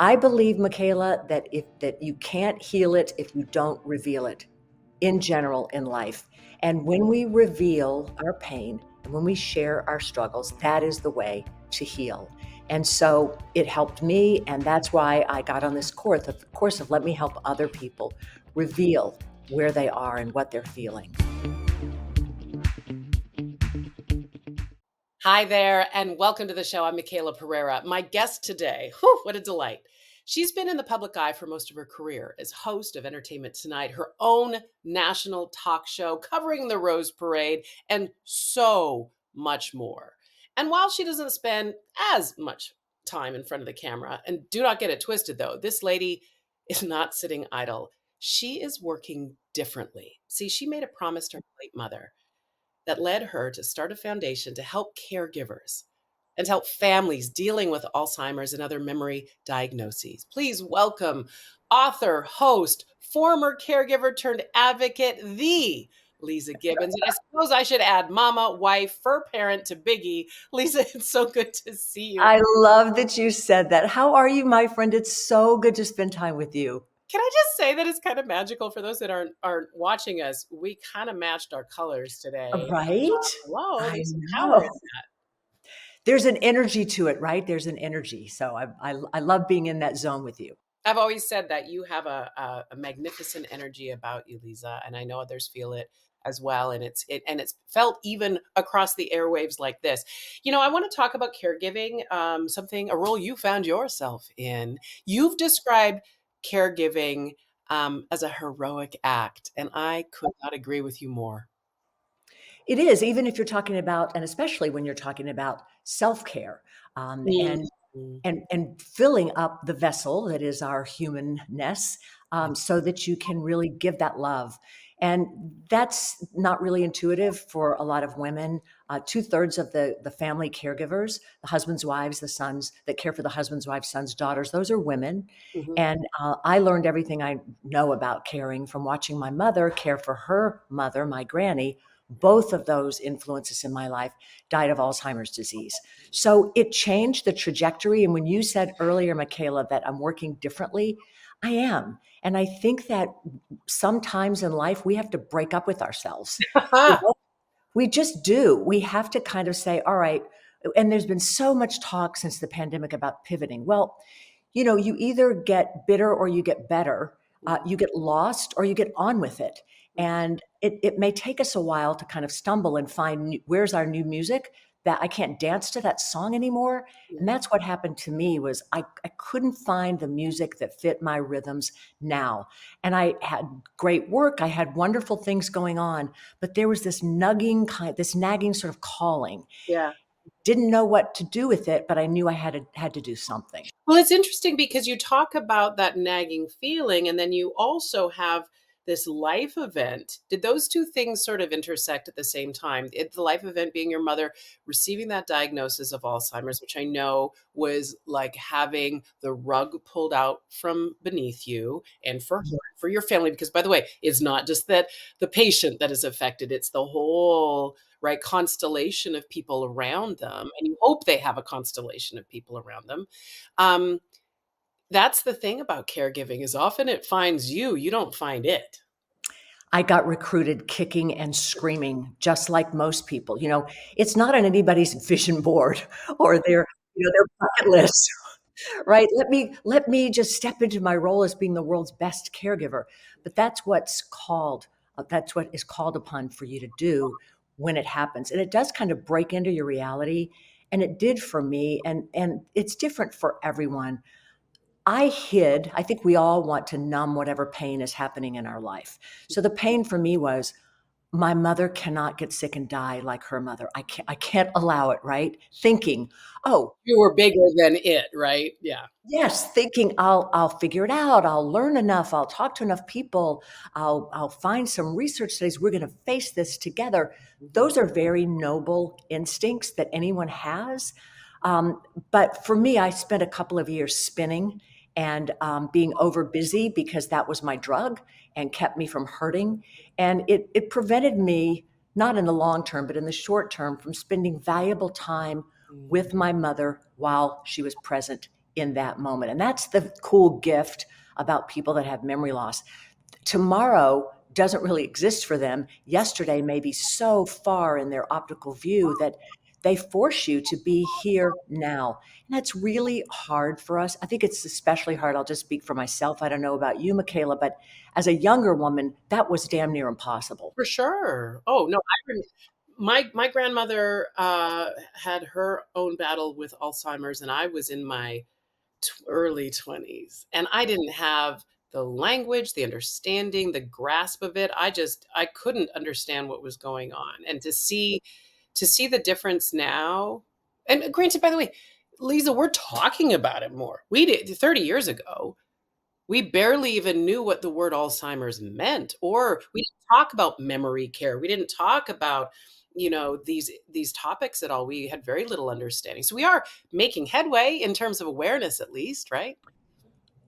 I believe, Michaela, that you can't heal it if you don't reveal it in general in life. And when we reveal our pain and when we share our struggles, that is the way to heal. And so it helped me, and that's why I got on this course of let me help other people reveal where they are and what they're feeling. Hi there, and welcome to the show. I'm Michaela Pereira. My guest today, whew, what a delight. She's been in the public eye for most of her career as host of Entertainment Tonight, her own national talk show covering the Rose Parade, and so much more. And while she doesn't spend as much time in front of the camera, and do not get it twisted though, this lady is not sitting idle. She is working differently. See, she made a promise to her late mother that led her to start a foundation to help caregivers and help families dealing with Alzheimer's and other memory diagnoses. Please welcome author, host, former caregiver turned advocate, the Leeza Gibbons. And I suppose I should add mama, wife, fur parent to Biggie. Leeza, it's so good to see you. I love that you said that. How are you, my friend? It's so good to spend time with you. Can I just say that it's kind of magical for those that aren't watching us? We kind of matched our colors today. Right? Hello, I there's some power in know. that. There's an energy to it, right? There's an energy. So I love being in that zone with you. I've always said that you have a magnificent energy about you, Leeza, and I know others feel it as well. And it's felt even across the airwaves like this. You know, I want to talk about caregiving, a role you found yourself in. You've described caregiving as a heroic act, and I could not agree with you more. It is, even if you're talking about, and especially when you're talking about self-care, um, Mm. and and filling up the vessel that is our humanness, so that you can really give that love. And that's not really intuitive for a lot of women. Two-thirds of the family caregivers, the husbands, wives, the sons that care for the husbands, wives, sons, daughters, those are women. Mhm. And I learned everything I know about caring from watching my mother care for her mother, my granny. Both of those influences in my life died of Alzheimer's disease. So it changed the trajectory. And when you said earlier, Michaela, that I'm working differently, I am. And I think that sometimes in life we have to break up with ourselves. You know, we just do. We have to kind of say, all right, and there's been so much talk since the pandemic about pivoting. Well, you either get bitter or you get better. You get lost or you get on with it. And it may take us a while to kind of stumble and find where's our new music that I can't dance to that song anymore. And that's what happened to me was I couldn't find the music that fit my rhythms now. And I had great work. I had wonderful things going on, but there was this nagging sort of calling. Yeah. Didn't know what to do with it, but I knew I had to do something. Well, it's interesting because you talk about that nagging feeling, and then you also have this life event. Did those two things sort of intersect at the same time? The life event being your mother receiving that diagnosis of Alzheimer's, which I know was like having the rug pulled out from beneath you, and for her, for your family, because by the way, it's not just that the patient that is affected, it's the whole right constellation of people around them. And you hope they have a constellation of people around them. um, that's the thing about caregiving is often it finds you, you don't find it. I got recruited kicking and screaming, just like most people. It's not on anybody's vision board or their bucket list, right? Let me just step into my role as being the world's best caregiver. But that's what is called upon for you to do when it happens. And it does kind of break into your reality. And it did for me. And it's different for everyone. I think we all want to numb whatever pain is happening in our life. So the pain for me was my mother cannot get sick and die like her mother. I can't allow it, right? Thinking, oh, You were bigger than it, right? Yeah. yes, thinking I'll figure it out. I'll learn enough. I'll talk to enough people. I'll find some research studies. We're going to face this together. Mhm. Those are very noble instincts that anyone has. Um, but for me, I spent a couple of years spinning and being over busy because that was my drug and kept me from hurting. And it prevented me, not in the long term, but in the short term, from spending valuable time Mm. with my mother while she was present in that moment. And that's the cool gift about people that have memory loss. Tomorrow doesn't really exist for them. Yesterday may be so far in their optical view that they force you to be here now. And that's really hard for us. I think it's especially hard. I'll just speak for myself. I don't know about you, Michaela, but as a younger woman, that was damn near impossible. For sure. Oh, no, my grandmother, had her own battle with Alzheimer's, and I was in my early 20s, and I didn't have the language, the understanding, the grasp of it. I couldn't understand what was going on. And to see the difference now, and granted, by the way, Leeza, we're talking about it more. We did 30 years ago. We barely even knew what the word Alzheimer's meant, or we didn't talk about memory care. We didn't talk about, these topics at all. We had very little understanding. So we are making headway in terms of awareness, at least, right?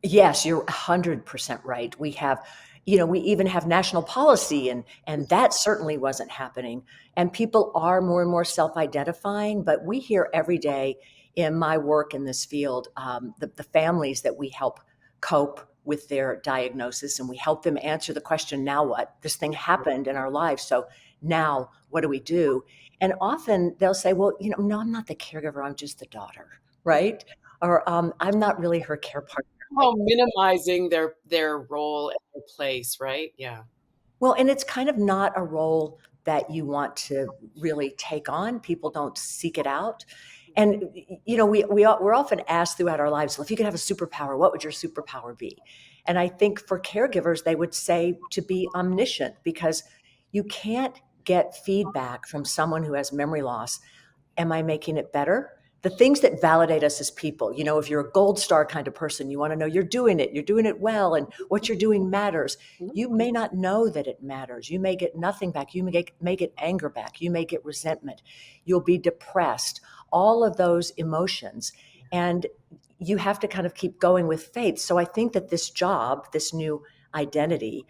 Yes, you're 100% right. We have, we even have national policy, and that certainly wasn't happening. And people are more and more self-identifying, but we hear every day in my work in this field, the families that we help cope with their diagnosis, and we help them answer the question, now what? This thing happened in our lives, so now what do we do? And often they'll say, well, no, I'm not the caregiver, I'm just the daughter, right? Or I'm not really her care partner. Oh, minimizing their role and their place, right? Yeah. Well, and it's kind of not a role that you want to really take on. People don't seek it out. And we're often asked throughout our lives, well, if you could have a superpower, what would your superpower be? And I think for caregivers, they would say to be omniscient, because you can't get feedback from someone who has memory loss. Am I making it better? The things that validate us as people, if you're a gold star kind of person, you want to know you're doing it well, and what you're doing matters. Mhm. You may not know that it matters. You may get nothing back. You may get anger back. You may get resentment. You'll be depressed, all of those emotions. And you have to kind of keep going with faith. So I think that this job, this new identity,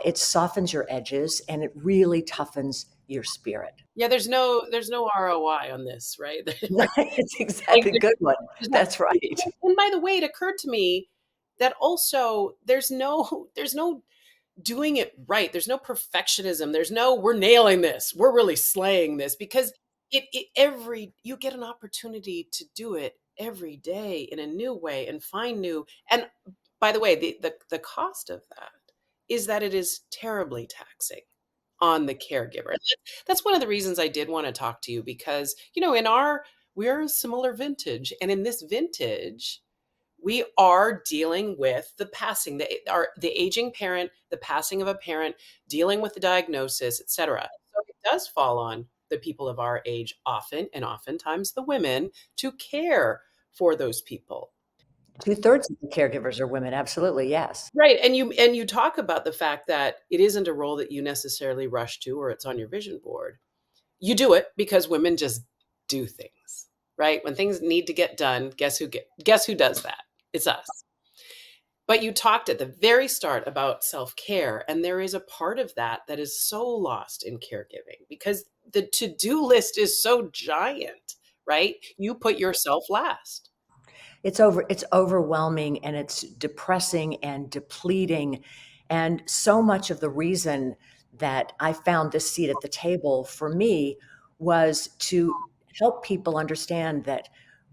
it softens your edges and it really toughens your spirit. Yeah, there's no ROI on this, right? It's Like, exactly, good one. there's not. That's right. And by the way, it occurred to me that also there's no doing it right. There's no perfectionism. There's no we're nailing this. We're really slaying this, because every you get an opportunity to do it every day in a new way and find new. And by the way, the cost of that is that it is terribly taxing on the caregiver. And that's one of the reasons I did want to talk to you, because we're a similar vintage, and in this vintage we are dealing with the passing, the aging parent, the passing of a parent, dealing with the diagnosis, etc. So it does fall on the people of our age often, and oftentimes the women, to care for those people. Two-thirds of the caregivers are women, absolutely, yes. Right. And you talk about the fact that it isn't a role that you necessarily rush to, or it's on your vision board. You do it because women just do things, right? When things need to get done, guess who does that? It's us. But you talked at the very start about self-care, and there is a part of that that is so lost in caregiving, because the to-do list is so giant, right? You put yourself last. It's overwhelming, and it's depressing and depleting. And so much of the reason that I found this seat at the table for me was to help people understand that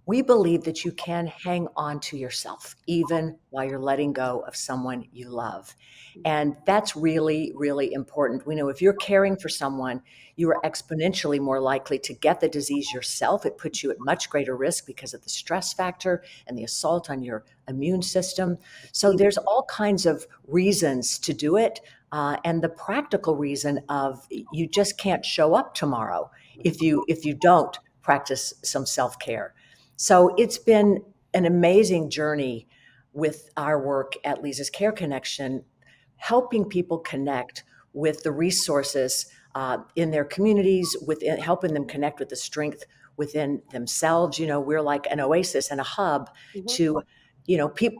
we believe that you can hang on to yourself even while you're letting go of someone you love. And that's really, really important. We know if you're caring for someone, you are exponentially more likely to get the disease yourself. It puts you at much greater risk because of the stress factor and the assault on your immune system. So there's all kinds of reasons to do it. And the practical reason of you just can't show up tomorrow if you don't practice some self-care. So it's been an amazing journey with our work at Leeza's Care Connection, helping people connect with the resources in their communities, within helping them connect with the strength within themselves. We're like an oasis and a hub Mhm. to,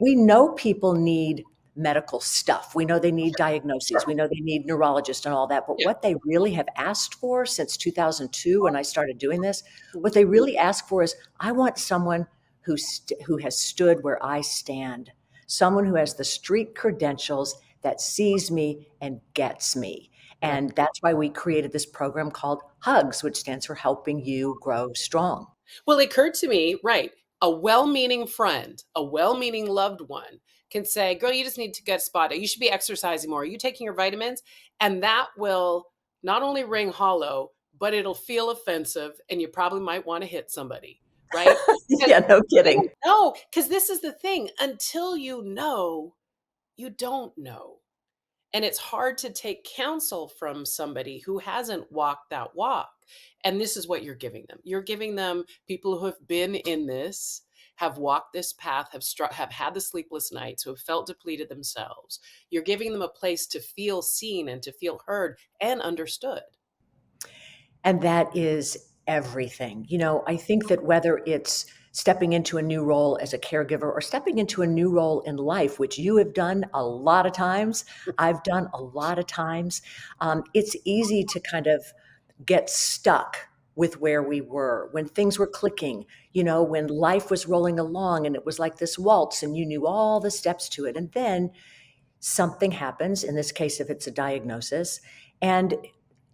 we know people need medical stuff. We know they need diagnoses. We know they need neurologists and all that. But Yeah. what they really have asked for since 2002, when I started doing this, Mhm. what they really ask for is, I want someone who has stood where I stand, someone who has the street credentials that sees me and gets me. Right. And that's why we created this program called Hugs, which stands for Helping You Grow Strong. Well, it occurred to me, right, a well-meaning friend, a well-meaning loved one can say, "Girl, you just need to get spotted. You should be exercising more. Are you taking your vitamins?" And that will not only ring hollow, but it'll feel offensive, and you probably might want to hit somebody, right? Because Yeah, no you kidding. don't know, because this is the thing. Until you know, you don't know. And it's hard to take counsel from somebody who hasn't walked that walk. And this is what you're giving them. You're giving them people who have been in this, have walked this path, have had the sleepless nights, who have felt depleted themselves. You're giving them a place to feel seen and to feel heard and understood. And that is everything. I think that whether it's stepping into a new role as a caregiver or stepping into a new role in life, which you have done a lot of times, I've done a lot of times, it's easy to kind of get stuck with where we were when things were clicking, when life was rolling along and it was like this waltz and you knew all the steps to it. And then something happens, in this case, if it's a diagnosis, and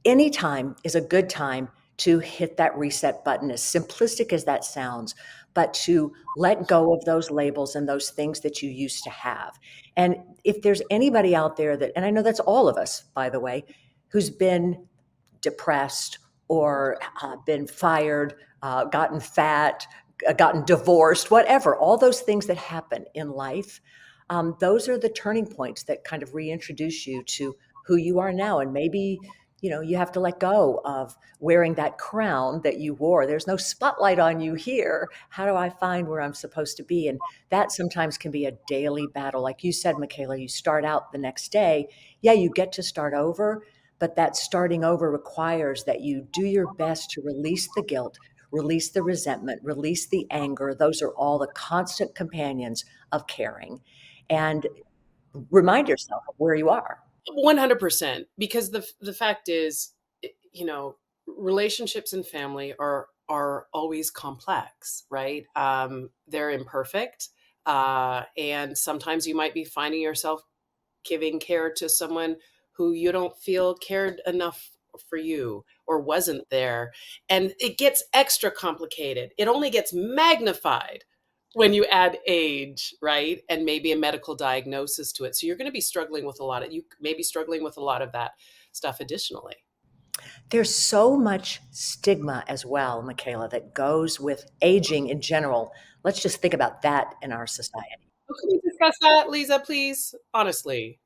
any time is a good time to hit that reset button, as simplistic as that sounds, but to let go of those labels and those things that you used to have. And if there's anybody out there that, and I know that's all of us, by the way, who's been depressed or been fired, gotten fat, gotten divorced, whatever, all those things that happen in life, those are the turning points that kind of reintroduce you to who you are now. And maybe, you have to let go of wearing that crown that you wore. There's no spotlight on you here. How do I find where I'm supposed to be? And that sometimes can be a daily battle. Like you said, Michaela, you start out the next day. Yeah, you get to start over, but that starting over requires that you do your best to release the guilt, release the resentment, release the anger. Those are all the constant companions of caring. And remind yourself of where you are. 100%, because the fact is, you know, relationships and family are always complex, right? They're imperfect, and sometimes you might be finding yourself giving care to someone who you don't feel cared enough for you or wasn't there. And it gets extra complicated. It only gets magnified when you add age, right? And maybe a medical diagnosis to it. So you're going to be struggling with a lot of, you may be struggling with a lot of that stuff additionally. There's so much stigma as well, Michaela, that goes with aging in general. Let's just think about that in our society. Can we discuss that, Lisa, please? Honestly.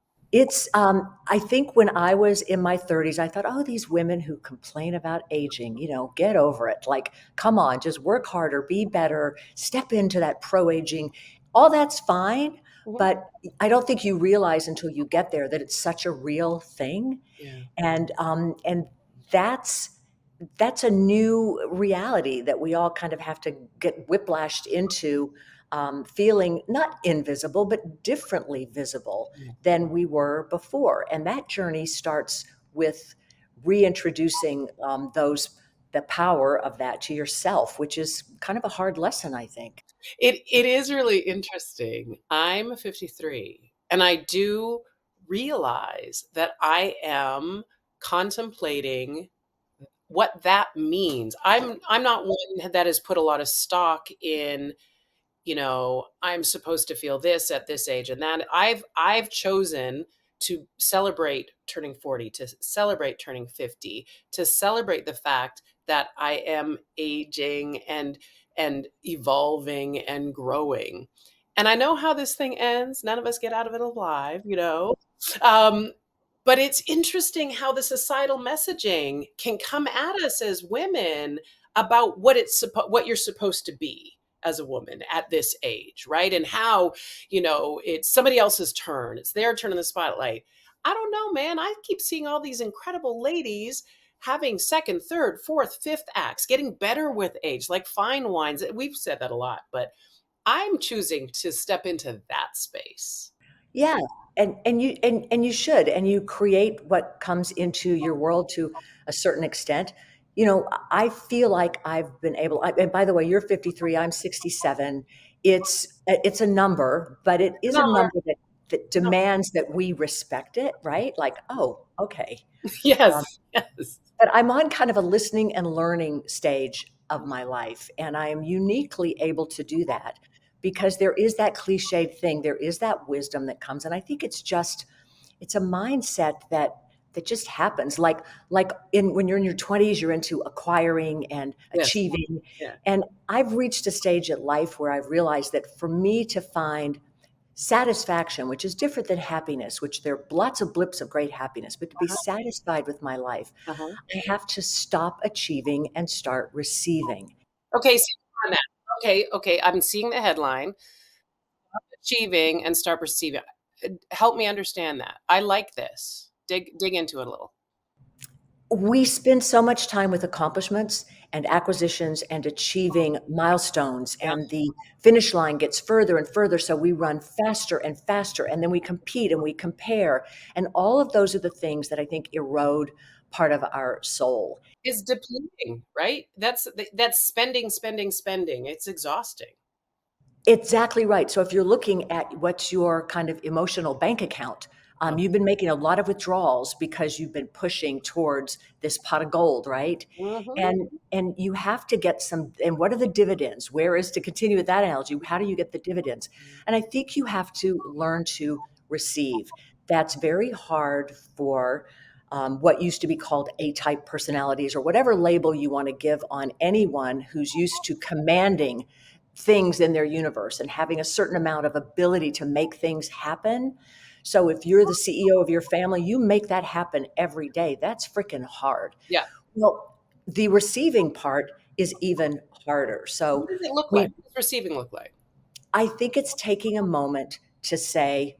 I think when I was in my 30s, I thought, oh, these women who complain about aging, get over it. Like, come on, just work harder, be better, step into that pro aging. All that's fine. Mhm. But I don't think you realize until you get there that it's such a real thing. Yeah. And that's a new reality that we all kind of have to get whiplashed into, feeling not invisible but differently visible Yeah. than we were before. And that journey starts with reintroducing the power of that to yourself, which is kind of a hard lesson, I think. It is really interesting. I'm 53, and I do realize that I am contemplating what that means. I'm not one that has put a lot of stock in, I'm supposed to feel this at this age and that. I've chosen to celebrate turning 40, to celebrate turning 50, to celebrate the fact that I am aging and evolving and growing. And I know how this thing ends. None of us get out of it alive. Um, but it's interesting how the societal messaging can come at us as women about what you're supposed to be as a woman at this age, right? And how, it's somebody else's turn. It's their turn in the spotlight. I don't know, man. I keep seeing all these incredible ladies having second, third, fourth, fifth acts, getting better with age, like fine wines. We've said that a lot, but I'm choosing to step into that space. Yeah, and you should, and you create what comes into your world to a certain extent. I feel like I've been able, and by the way, you're 53, I'm 67. It's a number, but it is No, a number that demands that we respect it, right? Like, oh, okay. Um, yes, yes. but I'm on kind of a listening and learning stage of my life, and I am uniquely able to do that because there is that cliched thing, there is that wisdom that comes, and I think it's a mindset that just happens. Like in when you're in your 20s, you're into acquiring and Yes. achieving. Yeah. And I've reached a stage at life where I've realized that for me to find satisfaction, which is different than happiness, which there are lots of blips of great happiness, but to be Uh-huh. satisfied with my life, Uh-huh. I have to stop achieving and start receiving. Okay, so on that. Okay, okay. I'm seeing the headline, achieving and start perceiving. Help me understand that. I like this. Dig into it a little. We spend so much time with accomplishments and acquisitions and achieving milestones, Yeah. and the finish line gets further and further. So we run faster and faster, and then we compete and we compare. And all of those are the things that I think erode part of our soul. Is depleting, right? That's spending, spending, spending. It's exhausting. Exactly right. So if you're looking at what's your kind of emotional bank account, you've been making a lot of withdrawals because you've been pushing towards this pot of gold, right? Mhm. And you have to get some. And what are the dividends? Where is, to continue with that analogy? How do you get the dividends? And I think you have to learn to receive. That's very hard for what used to be called A-type personalities, or whatever label you want to give on anyone who's used to commanding things in their universe and having a certain amount of ability to make things happen. So if you're the CEO of your family, you make that happen every day. That's freaking hard. Yeah. Well, the receiving part is even harder. So What does it look like? we What does receiving look like? I think it's taking a moment to say,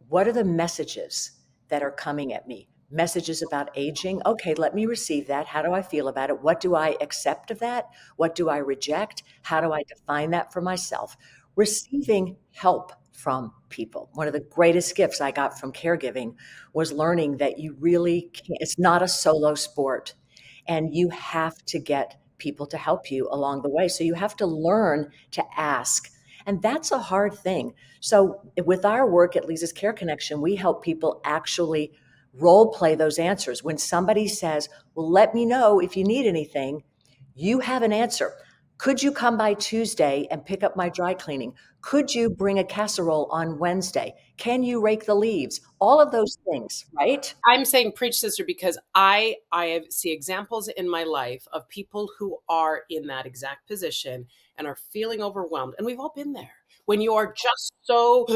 what are the messages that are coming at me? Messages about aging. Okay, let me receive that. How do I feel about it? What do I accept of that? What do I reject? How do I define that for myself? Receiving help from people. One of the greatest gifts I got from caregiving was learning that you really can't, it's not a solo sport, and you have to get people to help you along the way. So you have to learn to ask. And that's a hard thing. So with our work at Lisa's Care Connection, we help people actually role play those answers. When somebody says, well, let me know if you need anything, you have an answer. Could you come by Tuesday and pick up my dry cleaning? Could you bring a casserole on Wednesday? Can you rake the leaves? All of those things, right? I'm saying preach, sister, because see examples in my life of people who are in that exact position and are feeling overwhelmed. And we've all been there. When you are just so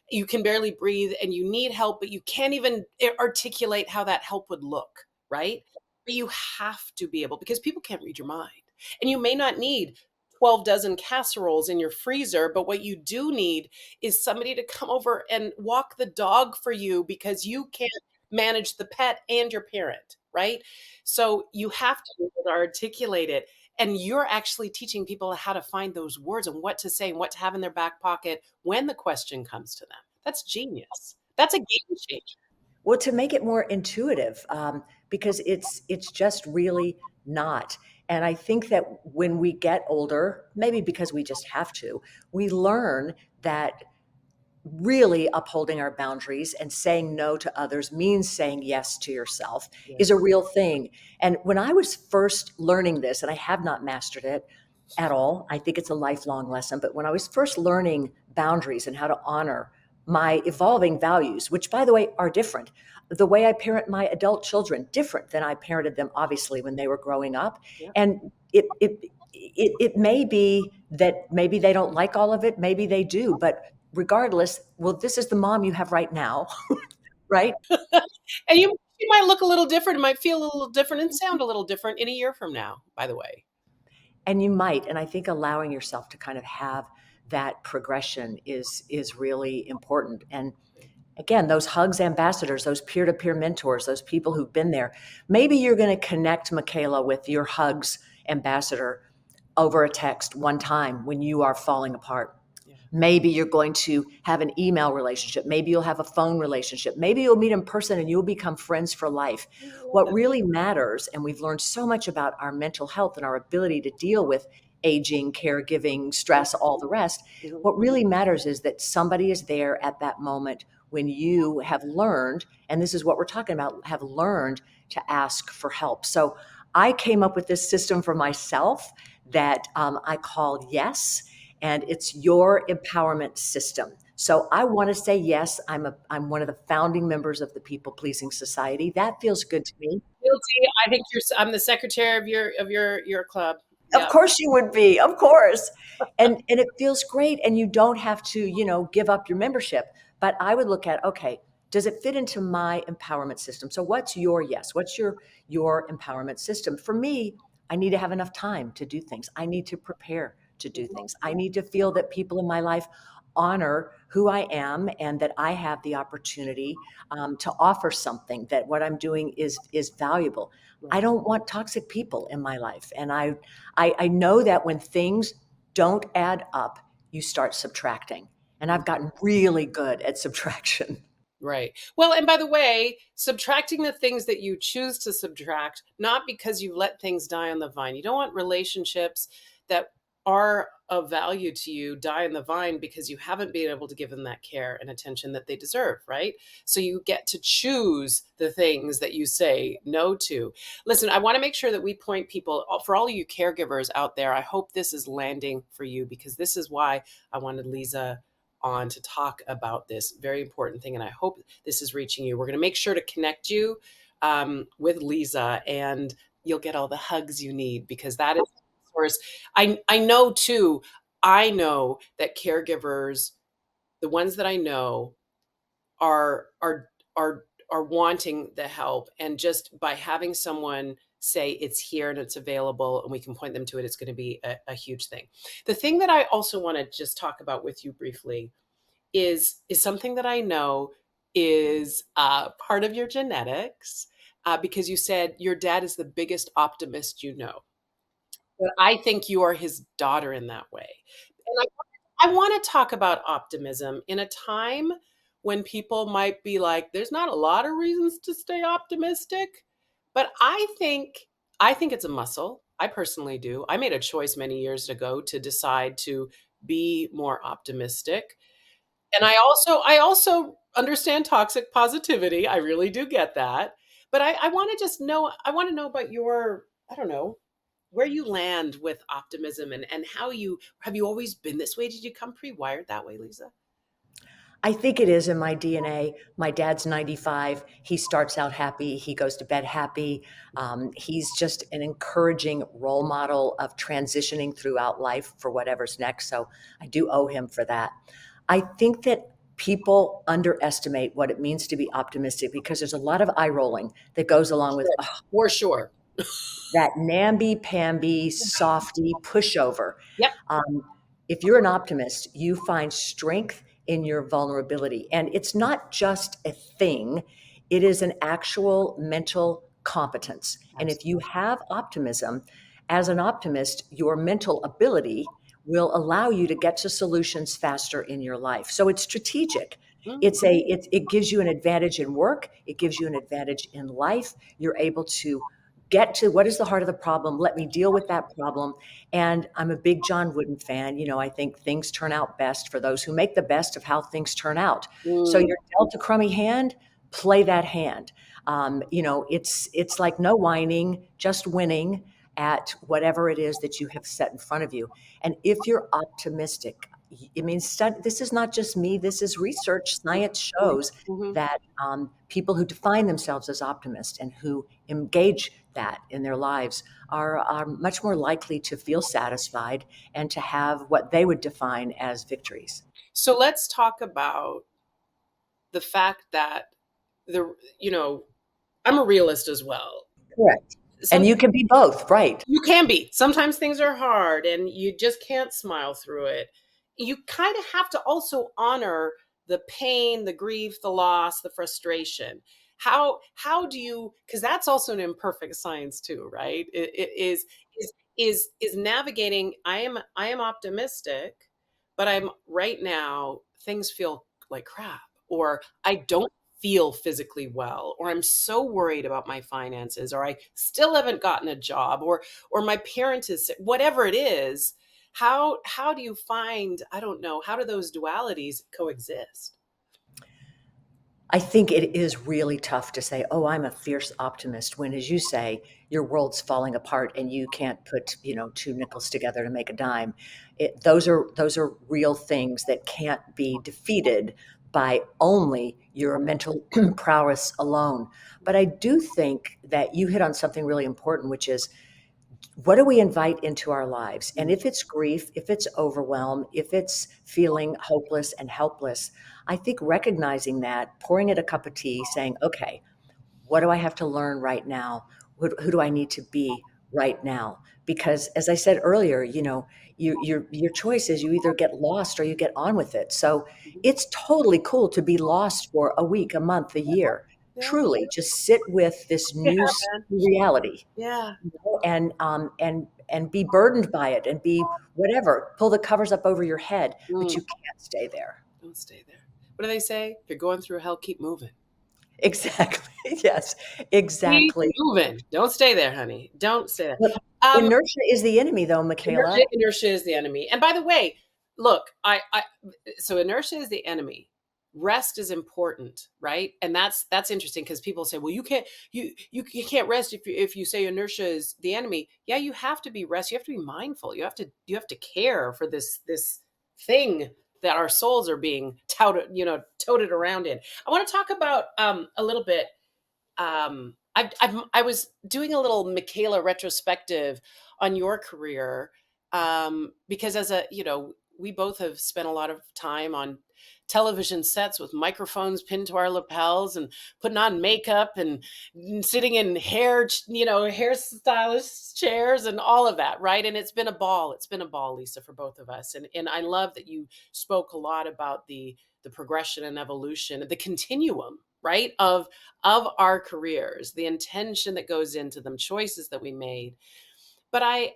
you can barely breathe and you need help, but you can't even articulate how that help would look, right? But you have to be able, because people can't read your mind. And you may not need 12 dozen casseroles in your freezer, but what you do need is somebody to come over and walk the dog for you because you can't manage the pet and your parent, right? So you have to be able to articulate it. And you're actually teaching people how to find those words and what to say and what to have in their back pocket when the question comes to them. That's genius. That's a game changer. Well, to make it more intuitive, because it's just really not. And I think that when we get older, maybe because we just have to, we learn that really upholding our boundaries and saying no to others means saying yes to yourself is a Yes. real thing. And when I was first learning this, and I have not mastered it at all, I think it's a lifelong lesson. But when I was first learning boundaries and how to honor my evolving values, which by the way are different, the way I parent my adult children, different than I parented them, obviously, when they were growing up. Yeah. And it may be that maybe they don't like all of it, maybe they do, but regardless, well, this is the mom you have right now, right? And you might look a little different, it might feel a little different and sound a little different in a year from now, by the way. And you might, and I think allowing yourself to kind of have that progression is really important. And again, those hugs ambassadors, those peer-to-peer mentors, those people who've been there, maybe you're going to connect Michaela with your hugs ambassador over a text one time when you are falling apart. Yeah. Maybe you're going to have an email relationship. Maybe you'll have a phone relationship. Maybe you'll meet in person and you'll become friends for life. What really matters, and we've learned so much about our mental health and our ability to deal with aging, caregiving, stress, all the rest. What really matters is that somebody is there at that moment when you have learned, and this is what we're talking about, have learned to ask for help. So I came up with this system for myself that I call YES, and it's your empowerment system. So I want to say yes. I'm one of the founding members of the People Pleasing Society. That feels good to me. Guilty. I think I'm the secretary of your club. Of Yeah. course you would be, of course. And it feels great, and you don't have to, give up your membership. But I would look at, okay, does it fit into my empowerment system? So what's your yes? What's your empowerment system? For me, I need to have enough time to do things. I need to prepare to do things. I need to feel that people in my life honor who I am and that I have the opportunity to offer something, that what I'm doing is valuable. I don't want toxic people in my life. And I know that when things don't add up, you start subtracting. And I've gotten really good at subtraction. Right. Well, and by the way, subtracting the things that you choose to subtract, not because you let things die on the vine. You don't want relationships that are of value to you die on the vine because you haven't been able to give them that care and attention that they deserve, right? So you get to choose the things that you say no to. Listen, I want to make sure that we point people, for all of you caregivers out there, I hope this is landing for you, because this is why I wanted Leeza on to talk about this very important thing. And I hope this is reaching you. We're going to make sure to connect you with Leeza, and you'll get all the hugs you need, because that is, of course, I know too. I know that caregivers, the ones that I know, are are are are wanting the help, and just by having someone say it's here and it's available and we can point them to it, it's going to be a huge thing. The thing that I also want to just talk about with you briefly is something that I know is part of your genetics, because you said your dad is the biggest optimist you know. But I think you are his daughter in that way. And I want to talk about optimism in a time when people might be like, there's not a lot of reasons to stay optimistic. But I think it's a muscle. I personally do. I made a choice many years ago to decide to be more optimistic. And I also understand toxic positivity. I really do get that. But I want to just know, I want to know about your, I don't know, where you land with optimism, and how you have you always been this way? Did you come pre-wired that way, Leeza? I think it is in my DNA. My dad's 95. He starts out happy. He goes to bed happy. He's just an encouraging role model of transitioning throughout life for whatever's next. So I do owe him for that. I think that people underestimate what it means to be optimistic because there's a lot of eye rolling that goes along with, Sure. For sure. that namby-pamby, softy pushover. Yep. Um, if you're an optimist, you find strength in your vulnerability. And it's not just a thing, it is an actual mental competence. And if you have optimism, as an optimist, your mental ability will allow you to get to solutions faster in your life. So it's strategic. It gives you an advantage in work. It gives you an advantage in life. You're able to get to what is the heart of the problem. Let me deal with that problem. And I'm a big John Wooden fan. I think things turn out best for those who make the best of how things turn out. So Mm. you're dealt a crummy hand, play that hand. It's like no whining, just winning at whatever it is that you have set in front of you. And if you're optimistic, I mean, this is not just me. This is research. Science shows Mhm. that people who define themselves as optimists and who engage that in their lives are much more likely to feel satisfied and to have what they would define as victories. So let's talk about the fact that the you know I'm a realist as well. Correct. And Some you can be both, right? You can be. Sometimes things are hard and you just can't smile through it. You kind of have to also honor the pain, the grief, the loss, the frustration. How do you, because that's also an imperfect science too, right? It is navigating, I am optimistic, but I'm right now, things feel like crap, or I don't feel physically well, or I'm so worried about my finances, or I still haven't gotten a job, or my parent is sick, whatever it is. How do you find, I don't know, how do those dualities coexist? I think it is really tough to say, "Oh, I'm a fierce optimist," when, as you say, your world's falling apart and you can't put, 2 nickels together to make a dime. Those are real things that can't be defeated by only your mental prowess alone. But I do think that you hit on something really important, which is, what do we invite into our lives? And if it's grief, if it's overwhelm, if it's feeling hopeless and helpless, I think recognizing that, pouring it a cup of tea, saying, okay, what do I have to learn right now? Who do I need to be right now? Because as I said earlier, your choice is, you either get lost or you get on with it. So it's totally cool to be lost for a week, a month, a year. Yeah, Truly, just sit with this yeah, new man. reality, Yeah. and be burdened by it, and be whatever, pull the covers up over your head, but Mm, you can't stay there. don't stay there. What do they say? If you're going through hell, keep moving. Exactly. Yes, Keep exactly. moving. Don't stay there, honey. Don't stay there. But Um, inertia is the enemy, though, inertia, Michaela. inertia is the enemy. And by the way, look, so inertia is the enemy. Rest is important, right? And that's interesting, because people say, well, you can't rest if you say inertia is the enemy. Yeah, you have to be rest. You have to be mindful. You have to care for this thing that our souls are being toted around in. I want to talk about a little bit. I was doing a little Michaela retrospective on your career, because we both have spent a lot of time on television sets with microphones pinned to our lapels and putting on makeup and sitting in hairstylist chairs and all of that, right? And it's been a ball. It's been a ball, Lisa, for both of us. And I love that you spoke a lot about the progression and evolution, the continuum, right, of our careers, the intention that goes into them, choices that we made. But I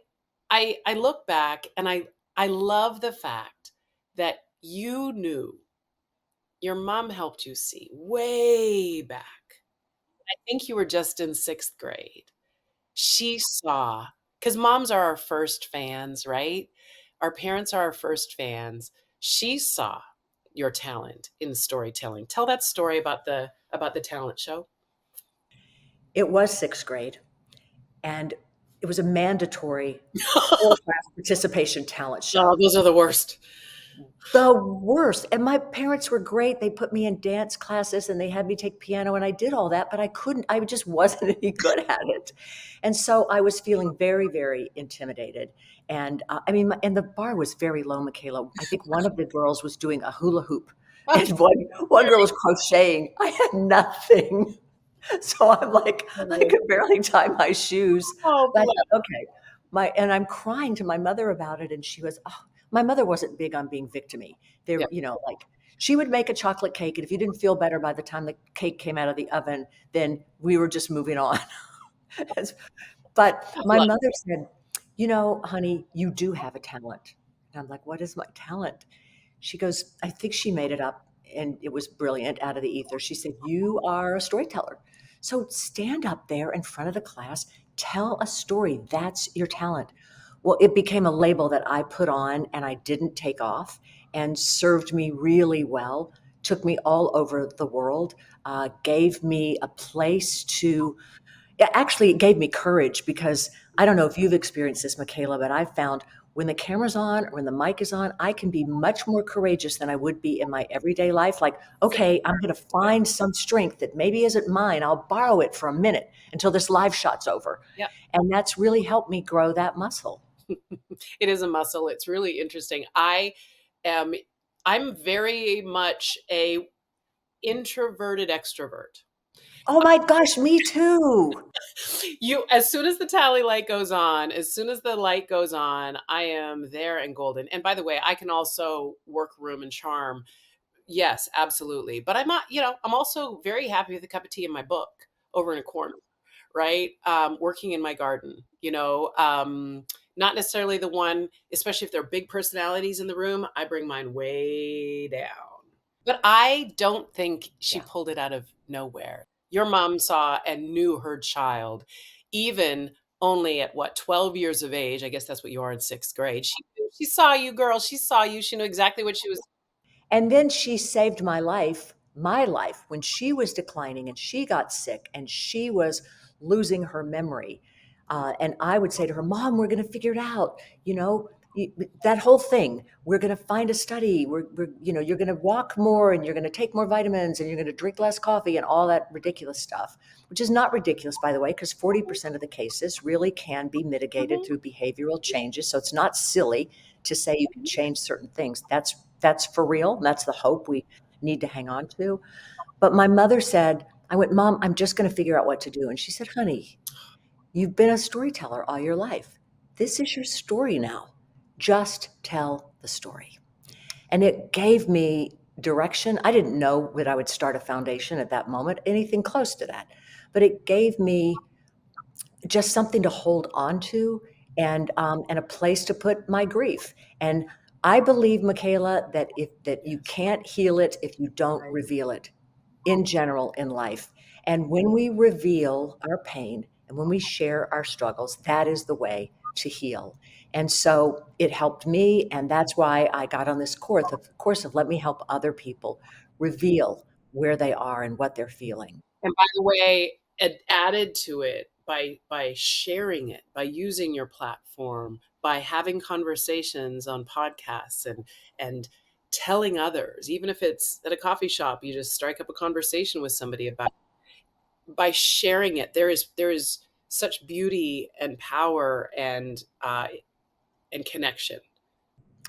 look back, and I love the fact that you knew, your mom helped you see way back. I think you were just in 6th grade. She saw, because moms are our first fans, right? Our parents are our first fans. She saw your talent in storytelling. Tell that story about the talent show. It was 6th grade, and it was a mandatory whole class participation talent Oh, show. those are the worst. The worst. And my parents were great. They put me in dance classes and they had me take piano, and I did all that, but I just wasn't any good at it. And so I was feeling very, very intimidated. And I mean, and the bar was very low, Michaela. I think one of the girls was doing a hula hoop Oh, and one girl was crocheting. I had nothing. So I'm like, I could barely tie my shoes. oh, But I bless. thought, okay, and I'm crying to my mother about it, and she was, oh, my mother wasn't big on being victimy. Yeah, There, like, she would make a chocolate cake, and if you didn't feel better by the time the cake came out of the oven, then we were just moving on. But I my love mother said, honey, you do have a talent. And I'm like, what is my talent? She goes, I think she made it up, and it was brilliant out of the ether. She said, you are a storyteller. So stand up there in front of the class, tell a story. That's your talent. Well, it became a label that I put on and I didn't take off, and served me really well, took me all over the world, gave me a place to, actually, it gave me courage, because I don't know if you've experienced this, Michaela, but I've found when the camera's on or when the mic is on, I can be much more courageous than I would be in my everyday life. Like, it. okay, I'm going to find some strength that maybe isn't mine. I'll borrow it for a minute until this live shot's over. Yeah, And that's really helped me grow that muscle. it is a muscle. It's really interesting. Am I'm very much a introverted extrovert. Oh my gosh, me too. As soon as the tally light goes on, as soon as the light goes on, I am there and golden. And by the way, I can also work room and charm. Yes, absolutely. But I'm also very happy with a cup of tea and my book over in a corner, right? Working in my garden, not necessarily the one, especially if there are big personalities in the room, I bring mine way down. But I don't think she Yeah. pulled it out of nowhere. Your mom saw and knew her child, even only at what, 12 years of age. I guess that's what you are in sixth grade. She saw you, girl. She saw you. She knew exactly what she was. And then she saved my life, when she was declining and she got sick and she was losing her memory. And I would say to her, Mom, we're going to figure it out. You know, that whole thing, we're going to find a study. You're going to walk more and you're going to take more vitamins and you're going to drink less coffee and all that ridiculous stuff, which is not ridiculous, by the way, because 40% of the cases really can be mitigated Mhm, through behavioral changes. So it's not silly to say you can change certain things. That's for real. That's the hope we need to hang on to. But my mother said, I went, Mom, I'm just going to figure out what to do. And she said, honey, you've been a storyteller all your life. This is your story now. Just tell the story. And it gave me direction. I didn't know that I would start a foundation at that moment, anything close to that. But it gave me just something to hold on to, and a place to put my grief. And I believe, Michaela, that you can't heal it if you don't reveal it in general in life. And when we reveal our pain and when we share our struggles, that is the way to heal. And so it helped me. And that's why I got on this course of let me help other people reveal where they are and what they're feeling. and by the way, added to it by sharing it, by using your platform, by having conversations on podcasts and telling others, even if it's at a coffee shop, you just strike up a conversation with somebody about by sharing it. There is such beauty and power and connection.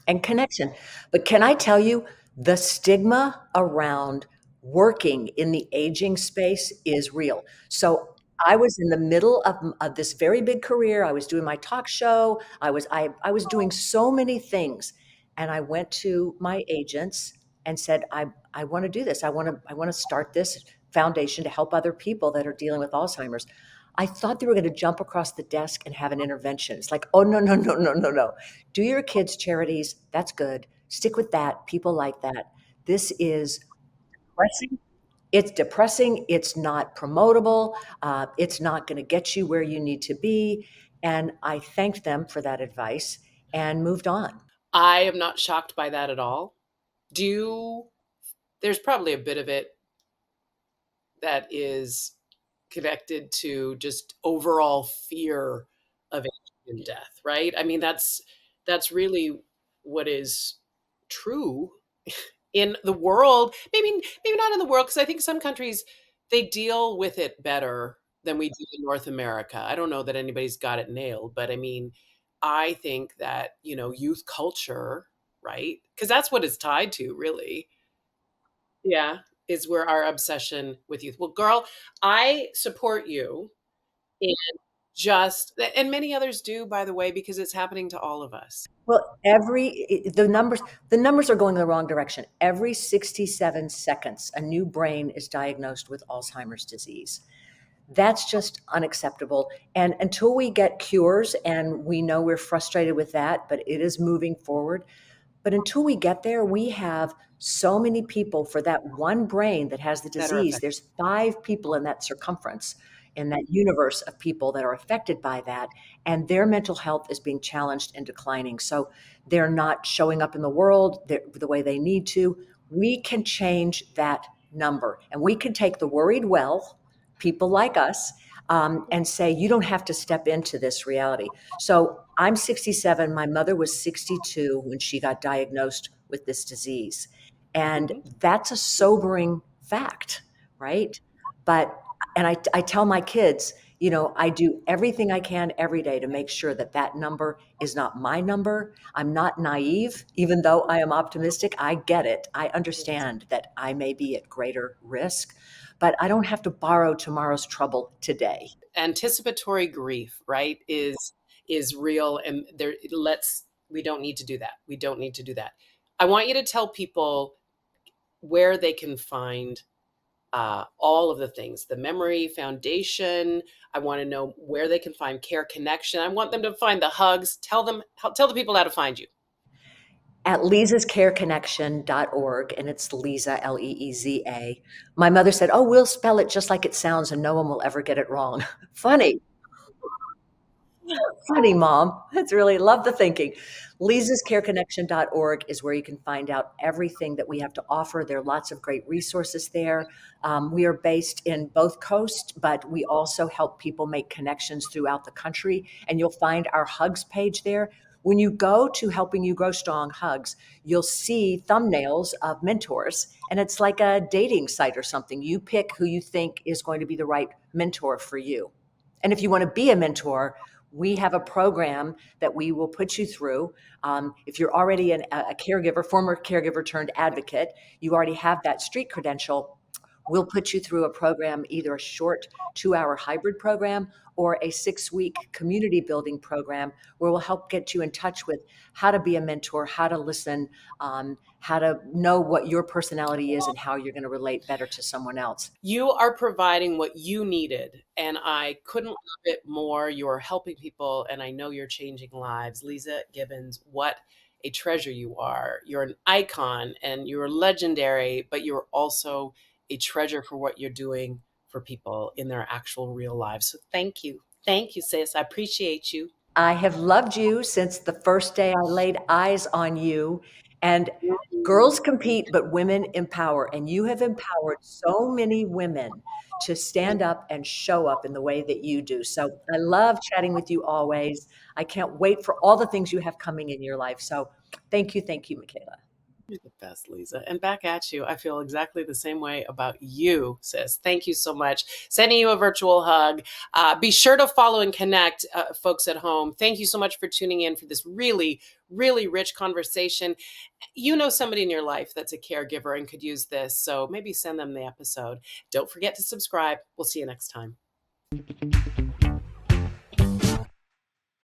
And connection. But can I tell you, the stigma around working in the aging space is real. So I was in the middle of this very big career. I was doing my talk show. I was doing so many things. And I went to my agents and said, I want to do this. I want to start this foundation to help other people that are dealing with Alzheimer's. I thought they were going to jump across the desk and have an intervention. It's like, oh, no, no, no, no, no, no. Do your kids' charities. That's good. Stick with that. People like that. This is depressing. It's depressing. It's not promotable. It's not going to get you where you need to be. And I thanked them for that advice and moved on. I am not shocked by that at all. Do you, there's probably a bit of it that is connected to just overall fear of aging and death, right? I mean, that's really what is true in the world. Maybe not in the world, because I think some countries they deal with it better than we do in North America. I don't know that anybody's got it nailed, but I mean, I think that, youth culture, right? Because that's what it's tied to, really. Yeah, is where our obsession with youth. Well, girl, I support you in and many others do, by the way, because it's happening to all of us. Well, the numbers are going the wrong direction. Every 67 seconds, a new brain is diagnosed with Alzheimer's disease. That's just unacceptable. And until we get cures, and we know we're frustrated with that, but it is moving forward. But until we get there, we have so many people for that one brain that has the That are disease. affected. There's 5 people in that circumference, in that universe of people that are affected by that. And their mental health is being challenged and declining. So they're not showing up in the world the way they need to. We can change that number, and we can take the worried well, people like us, and say, you don't have to step into this reality. So I'm 67. My mother was 62 when she got diagnosed with this disease. And Mhm. that's a sobering fact, right? But, and I tell my kids, I do everything I can every day to make sure that that number is not my number. I'm not naive, even though I am optimistic. I get it. I understand that I may be at greater risk, but I don't have to borrow tomorrow's trouble today. Anticipatory grief, right, is real, and we don't need to do that. We don't need to do that. I want you to tell people where they can find all of the things, the Memory Foundation. I want to know where they can find Care Connection. I want them to find the hugs. Tell the people how to find you. At leezascareconnection.org, and it's Leeza, Leeza. My mother said, "Oh, we'll spell it just like it sounds and no one will ever get it wrong." Funny. Funny, Mom. That's really love the thinking. Leeza'sCareConnection.org is where you can find out everything that we have to offer. There are lots of great resources there. We are based in both coasts, but we also help people make connections throughout the country. And you'll find our hugs page there. When you go to Helping You Grow Strong Hugs, you'll see thumbnails of mentors, and it's like a dating site or something. You pick who you think is going to be the right mentor for you. And if you want to be a mentor, we have a program that we will put you through. If you're already a caregiver, former caregiver turned advocate, you already have that street credential, we'll put you through a program, either a short 2-hour hybrid program or a 6-week community building program where we'll help get you in touch with how to be a mentor, how to listen, how to know what your personality is and how you're going to relate better to someone else. You are providing what you needed, and I couldn't love it more. You're helping people, and I know you're changing lives. Leeza Gibbons, what a treasure you are. You're an icon and you're legendary, but you're also a treasure for what you're doing for people in their actual real lives. So thank you. Thank you, sis. I appreciate you. I have loved you since the first day I laid eyes on you. And girls compete, but women empower. And you have empowered so many women to stand up and show up in the way that you do. So I love chatting with you always. I can't wait for all the things you have coming in your life. So thank you, Michaela. You're the best, Leeza. And back at you. I feel exactly the same way about you, sis. Thank you so much. Sending you a virtual hug. Be sure to follow and connect, folks at home. Thank you so much for tuning in for this really, really rich conversation. You know somebody in your life that's a caregiver and could use this, so maybe send them the episode. Don't forget to subscribe. We'll see you next time.